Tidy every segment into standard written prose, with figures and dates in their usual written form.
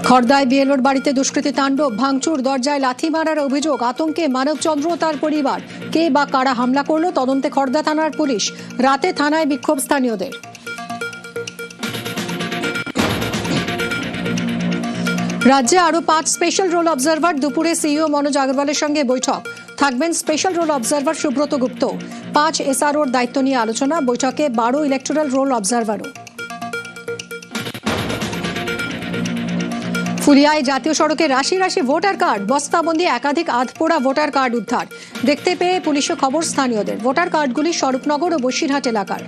খড়দায় বিএলওর বাড়িতে দুষ্কৃতী তাণ্ডব, ভাঙচুর, দরজায় লাথি মারার অভিযোগ, আতঙ্কে মানবচন্দ্র ও তার পরিবার। কে বা কারা হামলা করলো তদন্তে খড়দা থানার পুলিশ। রাতে থানায় বিক্ষোভ স্থানীয়দের। রাজ্যে আরো 5 স্পেশাল রোল অবজারভার। দুপুরে সিইও মনোজ আগরওয়ালের সঙ্গে বৈঠক। থাকবেন স্পেশাল রোল অবজারভার সুব্রত গুপ্ত। 5 এসআরওর দায়িত্ব নিয়ে আলোচনা। বৈঠকে 12 ইলেকটোরাল রোল অবজারভারও। ফুলিয়ায় জাতীয় সড়কে রাশি রাশি ভোটার কার্ড, বস্তাবন্দি একাধিক আধপোড়া ভোটার কার্ড উদ্ধার। দেখতে পেয়ে পুলিশে খবর স্থানীয়দের। ভোটার কার্ডগুলি স্বরূপনগর ও বসিরহাট এলাকার।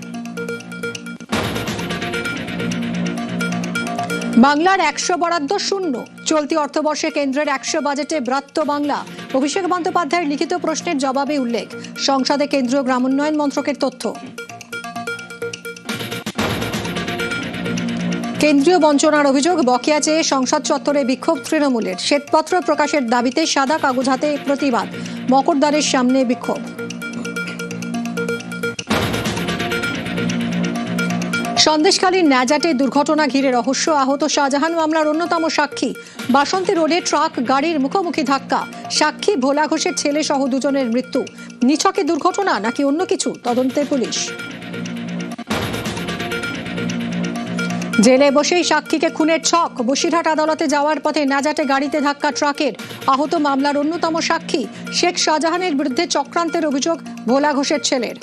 বাংলার 100 বরাদ্দ শূন্য। চলতি অর্থবর্ষে কেন্দ্রের 100 বাজেটে ব্রাত্য বাংলা। অভিষেক বন্দ্যোপাধ্যায়ের লিখিত প্রশ্নের জবাবে উল্লেখ। সংসদে কেন্দ্রীয় গ্রামোন্নয়ন মন্ত্রকের তথ্য। কেন্দ্রীয় বঞ্চনার অভিযোগ, বকেয়া চেয়ে সংসদ চত্বরে বিক্ষোভ তৃণমূলের। শ্বেতপত্র প্রকাশের দাবিতে সাদা কাগজ হাতে প্রতিবাদ। মকরদ্বারের সামনে বিক্ষোভ। সন্দেশখালীর ন্যাজাটে দুর্ঘটনা ঘিরে রহস্য। আহত শাহজাহান মামলার অন্যতম সাক্ষী। বাসন্তী রোডে ট্রাক গাড়ির মুখোমুখি ধাক্কা। সাক্ষী ভোলা ঘোষের ছেলে সহ দুজনের মৃত্যু। নিছকে দুর্ঘটনা নাকি অন্য কিছু, তদন্তে পুলিশ। জেলে বসেই সাক্ষীকে খুনের ছক। বসিরহাট আদালতে যাওয়ার পথে ন্যাজাটে গাড়িতে ধাক্কা ট্রাকের। আহত মামলার অন্যতম সাক্ষী। শেখ শাহজাহানের বিরুদ্ধে চক্রান্তের অভিযোগ ভোলা ঘোষের ছেলের।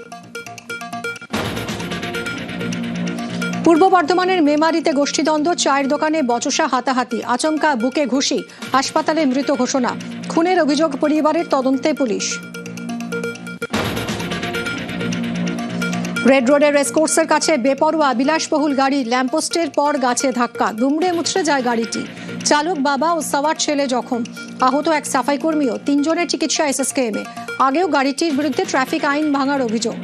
পূর্ব বর্ধমানের মেমারিতে গোষ্ঠীদ্বন্দ্ব, চায়ের দোকানে বচসা, হাতাহাতি, আচমকা বুকে ঘুষি, হাসপাতালে মৃত ঘোষণা। খুনের অভিযোগ পরিবারের, তদন্তে পুলিশ। রেড রোডের রেসকোর্সের কাছে বেপরোয়া বিলাসবহুল গাড়ি, ল্যাম্পপোস্টের পর গাছে ধাক্কা। দুমড়ে মুচড়ে যায় গাড়িটি। চালক বাবা ও সওয়ার ছেলে জখম। আহত এক সাফাই কর্মীও। 3 জনের চিকিৎসা এসএসকেএমে। আগেও গাড়িটির বিরুদ্ধে ট্রাফিক আইন ভাঙার অভিযোগ।